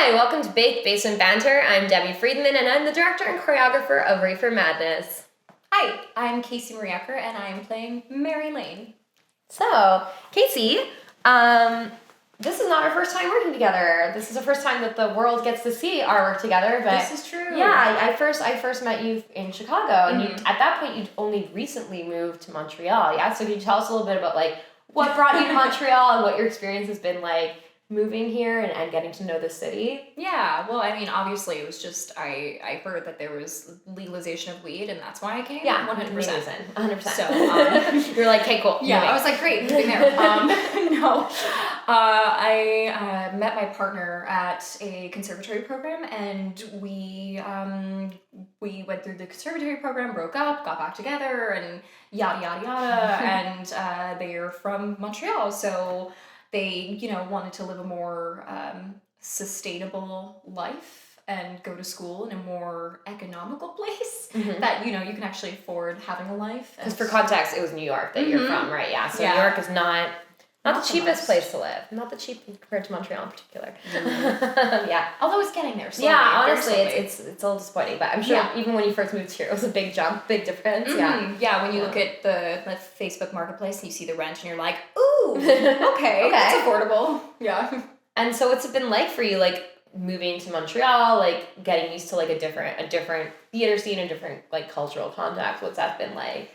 Hi, welcome to Baked Based in Banter. I'm Debbie Friedmann, and I'm the director and choreographer of REEFER Madness. Hi, I'm Casey Marie Ecker, and I'm playing Mary Lane. So, Casey, this is not our first time working together. This is the first time that the world gets to see our work together. But this is true. Yeah, I first met you in Chicago, and at that point you'd only recently moved to Montreal. Yeah, so can you tell us a little bit about what brought you to Montreal and what your experience has been like moving here and getting to know the city? Yeah, well, I mean, obviously, it was just, I heard that there was legalization of weed, and that's why I came. Yeah, 100%. 100%. So, you're like, okay, cool. Yeah, moving. I was like, great, moving there. No. I met my partner at a conservatory program, and we went through the conservatory program, broke up, got back together, and yada, yada, yada, and they're from Montreal, so they, wanted to live a more sustainable life and go to school in a more economical place that, you can actually afford having a life. Because for context, it was New York that you're from, right? Yeah, so New York is not the cheapest place to live. Not the cheap compared to Montreal in particular. Yeah. Although it's getting there slowly. Yeah, honestly, it's a little disappointing, but I'm sure even when you first moved here, it was a big jump, big difference. Yeah, when you look at the Facebook marketplace and you see the rent and you're like, ooh, okay, that's affordable. Yeah. And so what's it been like for you, moving to Montreal, getting used to a different theater scene, a different cultural context? What's that been like?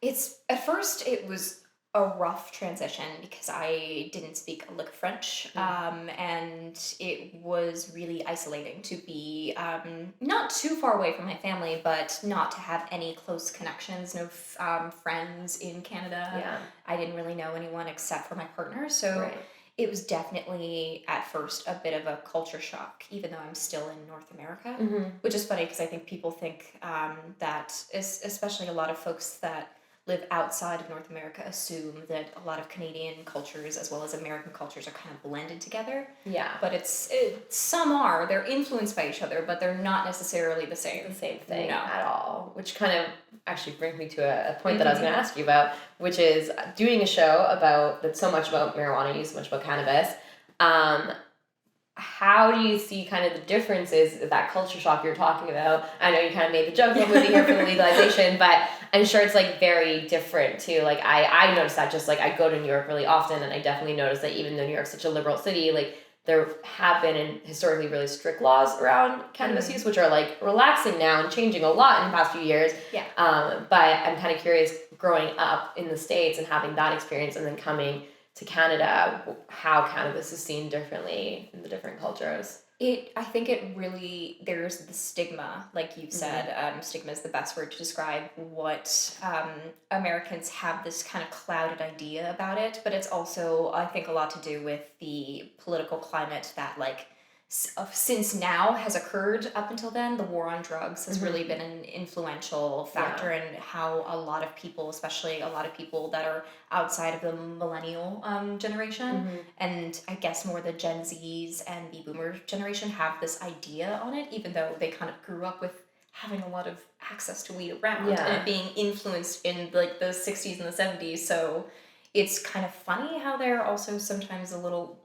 At first it was a rough transition because I didn't speak a lick of French, and it was really isolating to be not too far away from my family, but not to have any close connections, no friends in Canada. Yeah. I didn't really know anyone except for my partner, so it was definitely at first a bit of a culture shock, even though I'm still in North America, which is funny because I think people think that, especially a lot of folks that live outside of North America, assume that a lot of Canadian cultures as well as American cultures are kind of blended together. Yeah. But some are. They're influenced by each other, but they're not necessarily the same. The same thing at all. Which kind of actually brings me to a point that I was going to ask you about, which is doing a show that's so much about marijuana use, so much about cannabis. How do you see kind of the differences, that culture shock you're talking about? I know you kind of made the joke about moving here for the legalization, but I'm sure it's very different too. I noticed that just I go to New York really often, and I definitely noticed that even though New York's such a liberal city, there have been historically really strict laws around cannabis use, which are relaxing now and changing a lot in the past few years. Yeah. But I'm kind of curious, growing up in the States and having that experience and then coming to Canada, how cannabis is seen differently in the different cultures. I think it really, there's the stigma, like you've said. Stigma is the best word to describe what Americans have, this kind of clouded idea about it, but it's also, I think, a lot to do with the political climate that since now has occurred. Up until then, the war on drugs has really been an influential factor in how a lot of people, especially a lot of people that are outside of the millennial generation, and I guess more the Gen Zs and the Boomer generation have this idea on it, even though they kind of grew up with having a lot of access to weed around and it being influenced in the 60s and the 70s. So it's kind of funny how they're also sometimes a little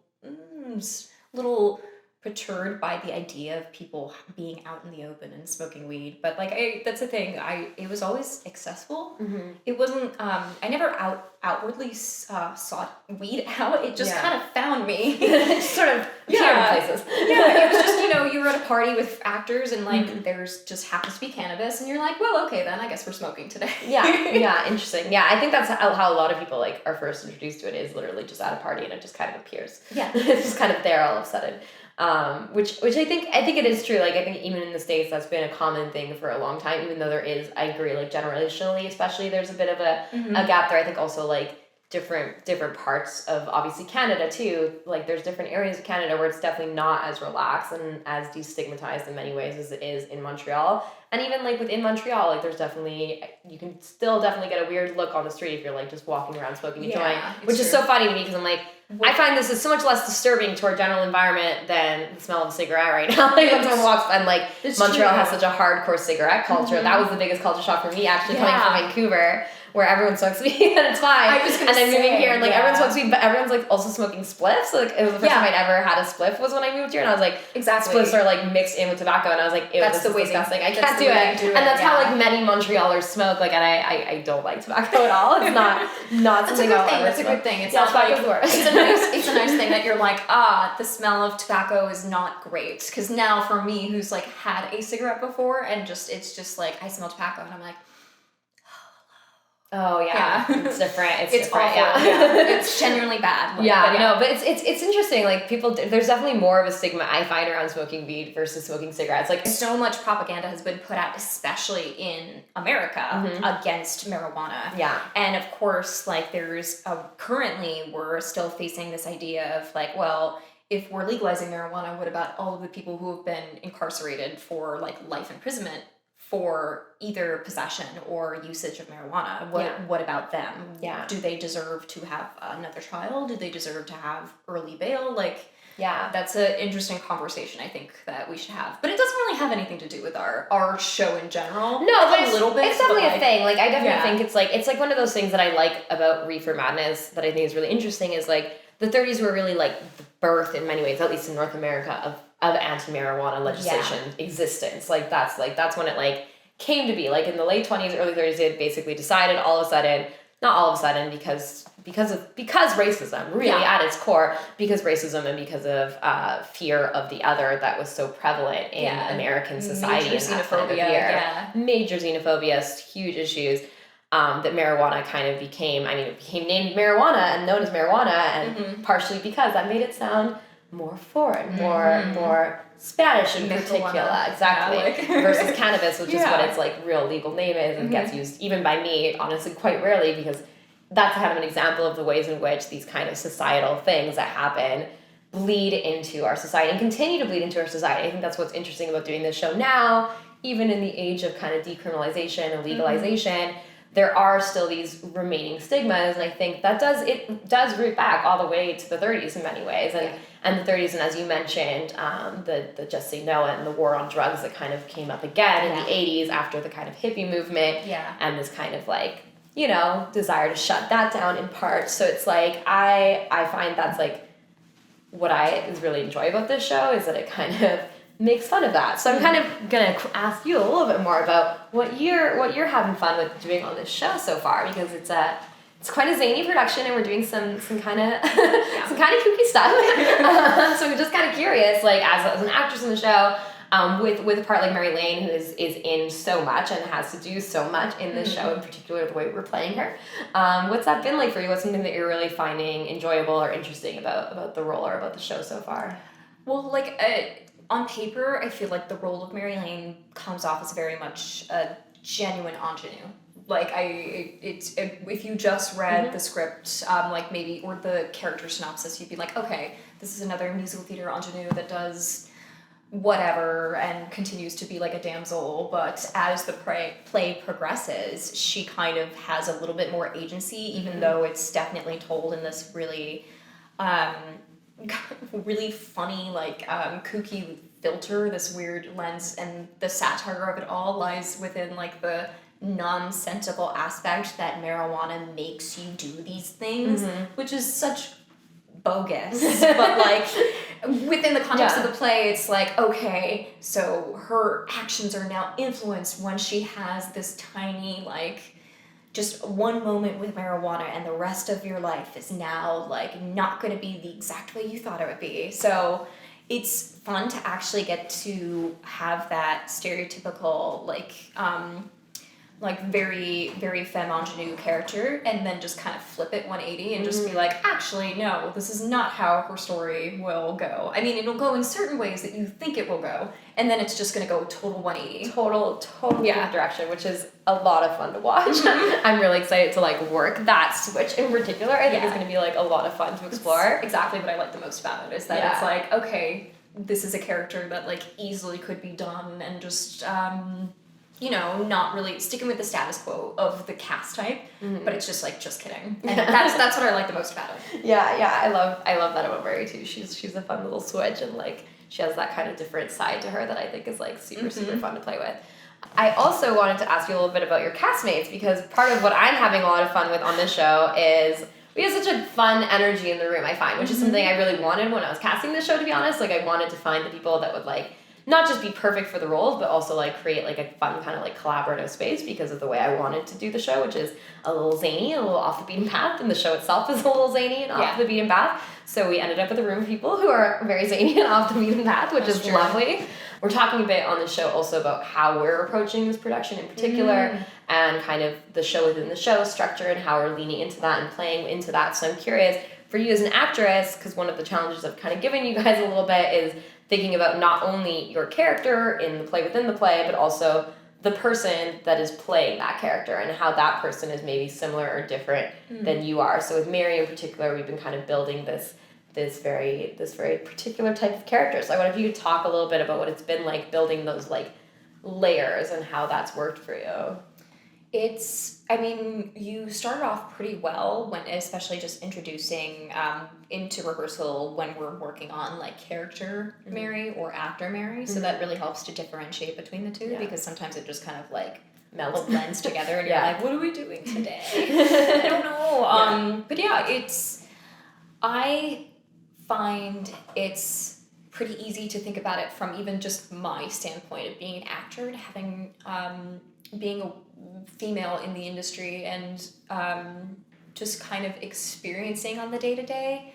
perturbed by the idea of people being out in the open and smoking weed. But that's the thing, it was always accessible. It wasn't, I never outwardly sought weed out. It just kind of found me. Sort of appeared in places. Yeah, it was just, you're at a party with actors and there's just happens to be cannabis and you're like, well, okay then, I guess we're smoking today. Yeah, interesting. Yeah, I think that's how a lot of people are first introduced to it, is literally just at a party and it just kind of appears. Yeah. It's just kind of there all of a sudden. Which I think it is true. I think even in the States that's been a common thing for a long time, even though there is, I agree, generationally especially, there's a bit of a gap there. I think also different parts of obviously Canada too, there's different areas of Canada where it's definitely not as relaxed and as destigmatized in many ways as it is in Montreal. And even within Montreal, there's definitely, you can still definitely get a weird look on the street if you're just walking around smoking a joint, which is so funny to me because I'm I find this is so much less disturbing to our general environment than the smell of a cigarette right now. When someone walks and Montreal has such a hardcore cigarette culture. That was the biggest culture shock for me actually coming from Vancouver, where everyone smokes weed and it's fine. I was gonna and I'm moving say, here and like yeah. everyone smokes weed, but everyone's like also smoking spliffs. So, like it was the first time I'd ever had a spliff was when I moved here, and I was like, exactly. Spliffs are like mixed in with tobacco, and I was like, ew, That's this is disgusting. I can't do it. And that's how like many Montrealers smoke. Like, and I don't like tobacco at all. It's not something I'll ever That's a smoke. good thing. It's Yeah, not like tobacco's the worst. it's a nice thing that you're like, the smell of tobacco is not great. Because now for me, who's like had a cigarette before, and it's just like I smell tobacco, and I'm like, oh yeah, it's different. It's different. awful. Yeah. It's genuinely bad. Like, but it's interesting. Like people, there's definitely more of a stigma I find around smoking weed versus smoking cigarettes. Like so much propaganda has been put out, especially in America, against marijuana. Yeah. And of course, like there's currently we're still facing this idea of like, well, if we're legalizing marijuana, what about all of the people who have been incarcerated for like life imprisonment for either possession or usage of marijuana? What about them? Yeah. Do they deserve to have another trial? Do they deserve to have early bail? Like, yeah, that's an interesting conversation I think that we should have. But it doesn't really have anything to do with our show in general. No, but a little bit. It's definitely a thing. Like I definitely think it's like one of those things that I like about Reefer Madness that I think is really interesting is like the 30s were really like the birth in many ways, at least in North America, of anti-marijuana legislation existence. Like that's when it like came to be. Like in the late 20s, early 30s, they had basically decided all of a sudden, not all of a sudden, because racism really at its core, because racism and because of fear of the other that was so prevalent in American society. Major xenophobia, major xenophobia, huge issues. That marijuana kind of became, it became named marijuana and known as marijuana, and partially because that made it sound more foreign, more Spanish in particular, exactly, versus cannabis, which is what its like real legal name is, and gets used even by me, honestly, quite rarely, because that's kind of an example of the ways in which these kind of societal things that happen bleed into our society and continue to bleed into our society. I think that's what's interesting about doing this show now, even in the age of kind of decriminalization and legalization. There are still these remaining stigmas, and I think that does root back all the way to the 30s in many ways, and the 30s, and as you mentioned, the Just Say No and the war on drugs that kind of came up again in the 80s after the kind of hippie movement, and this kind of like, desire to shut that down in part. So it's like I find that's like what I really enjoy about this show is that it kind of makes fun of that. So I'm kind of gonna ask you a little bit more about what you're having fun with doing on this show so far, because it's quite a zany production, and we're doing some kind of some kind of kooky stuff. So we're just kind of curious, like as an actress in the show, with a part like Mary Lane, who is in so much and has to do so much in this show, in particular the way we're playing her. What's that been like for you? What's something that you're really finding enjoyable or interesting about the role or about the show so far? Well, like on paper, I feel like the role of Mary Lane comes off as very much a genuine ingenue. Like if you just read the script, like maybe, or the character synopsis, you'd be like, okay, this is another musical theater ingenue that does whatever and continues to be like a damsel, but as the play progresses, she kind of has a little bit more agency, even though it's definitely told in this really really funny, like kooky filter, this weird lens, and the satire of it all lies within like the nonsensical aspect that marijuana makes you do these things, which is such bogus. But like within the context of the play, it's like, okay, so her actions are now influenced when she has this tiny, like, just one moment with marijuana, and the rest of your life is now like not going to be the exact way you thought it would be. So it's fun to actually get to have that stereotypical like very, very femme ingenue character, and then just kind of flip it 180 and just be like, actually, no, this is not how her story will go. I mean, it'll go in certain ways that you think it will go, and then it's just going to go total 180. Total different direction, which is a lot of fun to watch. I'm really excited to like work that switch in particular. I think it's going to be like a lot of fun to explore. That's exactly what I like the most about it, is that it's like, okay, this is a character that like easily could be done, and just not really sticking with the status quo of the cast type, but it's just like, just kidding. And that's what I like the most about it. I love that about Mary too. She's a fun little switch, and like she has that kind of different side to her that I think is like super fun to play with. I also wanted to ask you a little bit about your castmates, because part of what I'm having a lot of fun with on this show is we have such a fun energy in the room, I find, which is something I really wanted when I was casting this show, to be honest. Like, I wanted to find the people that would, like, not just be perfect for the roles, but also, like, create, like, a fun kind of, like, collaborative space because of the way I wanted to do the show, which is a little zany, a little off the beaten path, and the show itself is a little zany and off the beaten path. So we ended up with a room of people who are very zany and off the beaten path, which is lovely. We're talking a bit on the show also about how we're approaching this production in particular, and kind of the show within the show structure and how we're leaning into that and playing into that. So I'm curious, for you as an actress, because one of the challenges I've kind of given you guys a little bit is thinking about not only your character in the play within the play, but also the person that is playing that character and how that person is maybe similar or different than you are. So with Mary in particular, we've been kind of building this very particular type of character. So I wonder if you could talk a little bit about what it's been like building those, like, layers and how that's worked for you. I mean, you started off pretty well when, especially just introducing into rehearsal when we're working on, like, character Mary or actor Mary. So that really helps to differentiate between the two, because sometimes it just kind of, like, blends together and you're like, what are we doing today? I don't know. But yeah, I find it's pretty easy to think about it from even just my standpoint of being an actor and having being a female in the industry and just kind of experiencing on the day-to-day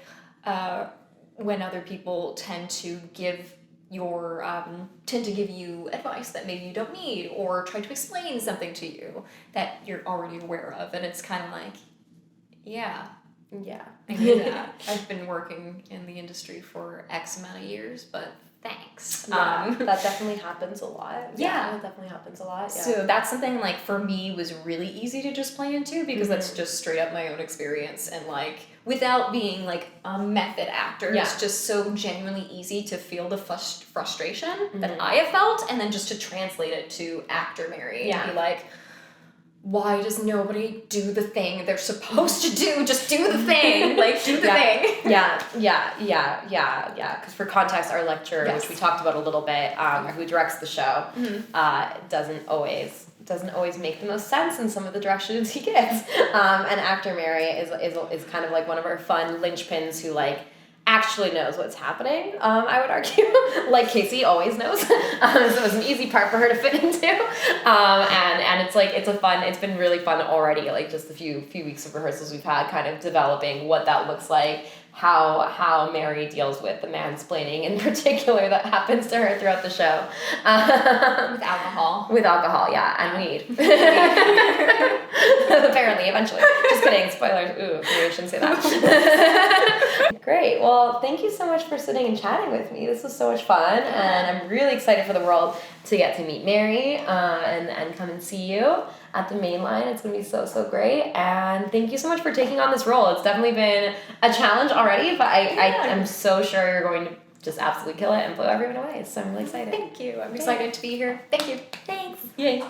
when other people tend to give you advice that maybe you don't need, or try to explain something to you that you're already aware of, and it's kind of like, I knew that. I've been working in the industry for X amount of years, but thanks. That definitely happens a lot. That definitely happens a lot. So that's something, like, for me was really easy to just play into, because that's just straight up my own experience, and, like, without being, like, a method actor, it's just so genuinely easy to feel the frustration that I have felt, and then just to translate it to actor Mary and be like, why does nobody do the thing they're supposed to do? Just do the thing. Like, do the thing. Because for context, our lecturer, which we talked about a little bit, who directs the show, doesn't always make the most sense in some of the directions he gives. And actor Mary is kind of like one of our fun linchpins who, like, actually knows what's happening, I would argue. Like Casey always knows. So it was an easy part for her to fit into. And it's like, it's been really fun already, like just the few weeks of rehearsals we've had, kind of developing what that looks like, how Mary deals with the mansplaining in particular that happens to her throughout the show. With alcohol. And weed. Apparently, eventually. Just kidding, spoilers. Ooh, maybe I shouldn't say that. Great, well, thank you so much for sitting and chatting with me. This was so much fun, and I'm really excited for the world to get to meet Mary and come and see you at the main line. It's going to be so great, and thank you so much for taking on this role. It's definitely been a challenge already, but I'm so sure you're going to just absolutely kill it and blow everyone away, so I'm really excited. Thank you. I'm excited to be here. Thank you. Thanks. Yay.